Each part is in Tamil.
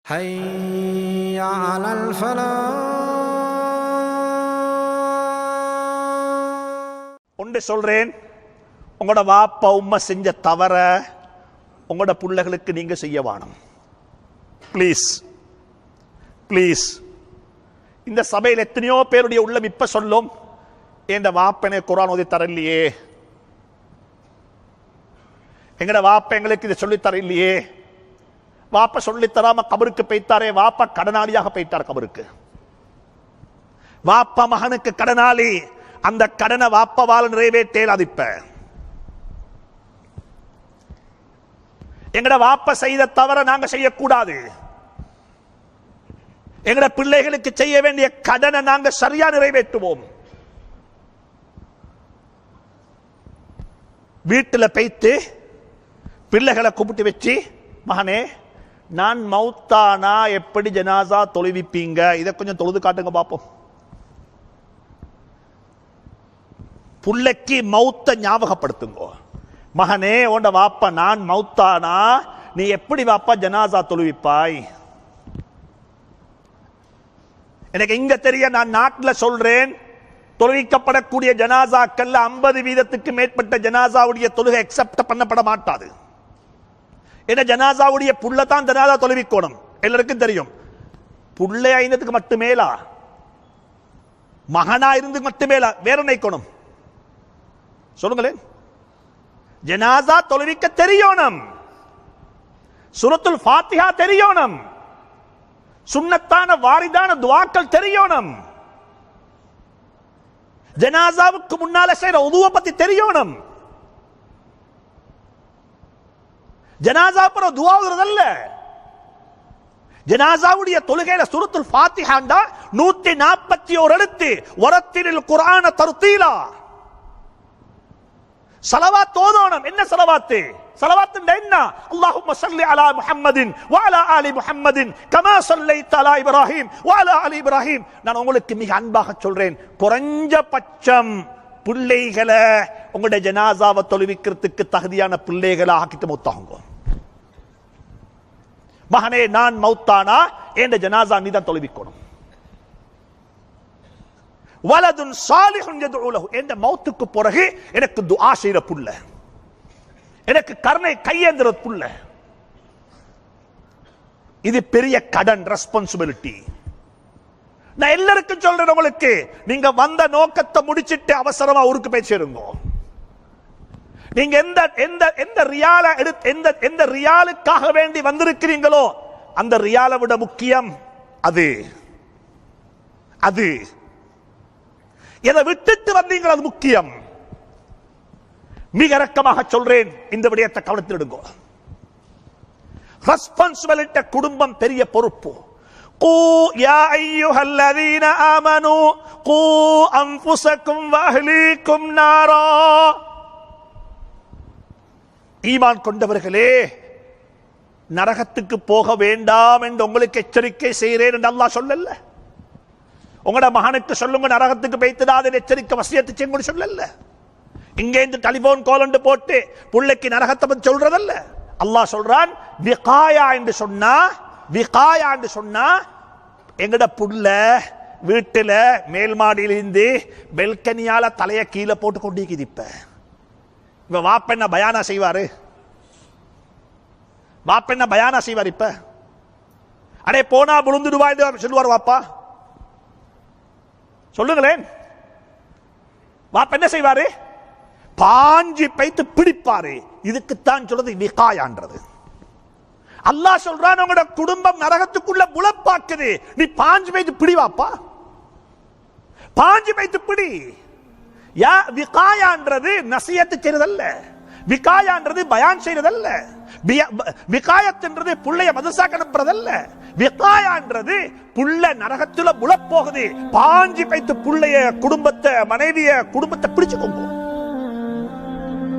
حي على الفلاح. ஒன்று சொல்றேன், உங்களோட வாப்பா உம்மா செஞ்ச தவற உங்களோட பிள்ளைகளுக்கு நீங்க செய்ய வேணும். Please please. இந்த சபையில் எத்தனையோ பேருடைய உள்ளம் இப்ப சொல்லும், என் வாப்பனை குர்ஆன் ஓதி தரலையே, எங்கட வாப்ப எங்களுக்கு இதை சொல்லி தரலையே, வாப்ப சொல்லி தராம கபருக்கு போய்த்தாரே, வாப்பா கடனாளியாக போய்த்தார் கபருக்கு. வாப்பா மகனுக்கு கடனாளி, அந்த கடனை வாப்பவால் நிறைவேற்றேலாது. இப்ப எங்கட வாப்ப செய்த தவற நாங்க செய்யக்கூடாது. எங்கட பிள்ளைகளுக்கு செய்ய வேண்டிய கடனை நாங்க சரியா நிறைவேற்றுவோம். வீட்டில் போய்த்து பிள்ளைகளை கூப்பிட்டு வச்சு, மகனே நான் மௌத்தானா எப்படி ஜனாசா தொழுவிப்பீங்க, இதை கொஞ்சம் தொழுது காட்டுங்க பார்ப்போம். புள்ளைக்கு மௌத்த ஞாபகப்படுத்துங்க. மகனே உண்ட வாப்பா நான் மௌத்தானா நீ எப்படி வாப்பா ஜனாசா தொழுவிப்பாய்? எனக்கு இங்க தெரிய, நான் நாட்டில் சொல்றேன், தொழுவிக்கப்படக்கூடிய ஜனாசாக்கள் 50% மேற்பட்ட ஜனாசாவுடைய தொழுகை அக்செப்ட் பண்ணப்பட மாட்டாது. என்ன, ஜனாசாவுடைய புள்ள தான் ஜனாசா தொழுவிக்கணும். எல்லாருக்கும் தெரியும். புள்ளை ஐந்ததுக்கு மட்டுமேலா, மகனா இருந்து மட்டுமேலா, வேற நினைக்கணும் சொல்லுங்களேன். ஜனாசா தொழுவிக்க தெரியணும், சூரத்துல் ஃபாத்திஹா தெரியணும், சுன்னத்தான வாரிதான துஆக்கள் தெரியணும், ஜனாசாவுக்கு முன்னால செய்யற உதுவை பத்தி தெரியணும். ஜனாசா அப்புறம் துஆ ஓதுறதல்ல. ஜனாசாவுடைய தொழுகையில சூரத்துல் ஃபாத்திஹாண்டா 141 எழுத்து, வரத்தினில் குர்ஆன தர்தீலா, ஸலவாத் ஓதணும். என்ன ஸலவாத்? ஸலவாத் என்ன? அல்லாஹும்ம ஸல்லி அலா முஹம்மதின் வ அலா ஆலி முஹம்மதின் கமா ஸல்லைத அலா இப்ராஹிம் வ அலா ஆலி இப்ராஹிம். நான் உங்களுக்கு மிக அன்பாக சொல்றேன், குறைஞ்சபட்சம் பிள்ளைகளை உங்களுடைய ஜனாசாவை தொழுவிக்கிறதுக்கு தகுதியான பிள்ளைகளை ஆக்கிட்டு மௌத்தாகுங்க. மகனே நான் மௌத்தானா என்ற ஜனாசா நீ தான் தொழுவிக்கணும். வலதுன் சாலிஹுன் யதுஉ லஹு, என்ற மௌத்துக்கு பிறகு எனக்கு துஆ செய்யற புள்ள, எனக்கு கருணை கையேந்திர புள்ள. இது பெரிய கடன், ரெஸ்பான்சிபிலிட்டி. நான் எல்லாருக்கும் சொல்றேன், உங்களுக்கு நீங்க வந்த நோக்கத்தை முடிச்சிட்டு அவசரமா ஊருக்கு போய் சேருங்க. நீங்க எந்த எந்த எந்த ரியால எந்த ரியாலுக்காக வேண்டி வந்திருக்கிறீங்களோ அந்த ரியாலை விட முக்கியம் அது அது எதை விட்டுட்டு வந்தீங்களோ அது முக்கியம். மிக இரக்கமாக சொல்றேன், இந்த விடயத்தை கவனத்தில் எடுங்க. ரெஸ்பான்சிபிலிட்டி, குடும்பம் பெரிய பொறுப்பு. قوا يا أيها الذين آمنوا قوا أنفسكم وأهليكم نارا. ஈமான் கொண்டவர்களே, நரகத்துக்கு போக வேண்டாம் என்று உங்களுக்கு எச்சரிக்கை செய்கிறேன் என்று அல்லாஹ் சொல்லல. உங்களோட மகனுக்கு சொல்லுங்க நரகத்துக்கு போய்த்துடாத எச்சரிக்கை வசியத்து செய்யுங்க சொல்லல. இங்கே இந்த டெலிபோன் கால் போட்டு புள்ளைக்கு நரகத்தை பத்தி சொல்றதல்ல. அல்லாஹ் சொல்றான், விகாயா என்று சொன்னா, விகாயா என்று சொன்னா எங்கட புள்ள வீட்டுல மேல் மாடியிலிருந்து பெல்கனியால தலைய கீழே போட்டு கொண்டிருக்குது. இப்ப வாப்ப என்ன பயானா செய்வாரு? வாப்ப என்ன பயானா செய்வார்? இப்ப அடே போனா விழுந்துடுவாய் சொல்லுவார் வாப்பா? சொல்லுங்களேன். வாப்ப என்ன செய்வாரு? பாஞ்சி பைத்து பிடிப்பாரு. இதுக்குத்தான் சொல்றது விகாயான்றது. அல்லாஹ் சொல்றான், உங்களோட குடும்பம் நரகத்துக்குள்ள முளப்பாக்குது, நீ பாஞ்சு பைத்து பிடி வாப்பா, பாஞ்சு பைத்து பிடி. யா விகாயான்றது நசியத்து செய்யறதல்ல, விகாயான்றது பயான் செய்யறதல்ல, விகாயத்ன்றது புள்ளைய மதரசாக்கு அனுப்புறதல்ல. விகாயான்றது புள்ள நரகத்துல முளப்போகுது, பாஞ்சு பைத்து புள்ளைய குடும்பத்தை மனைவிய குடும்பத்தை பிடிச்சுக்கோங்க.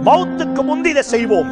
மௌத்துக்கு முந்தி இதை செய்வோம்.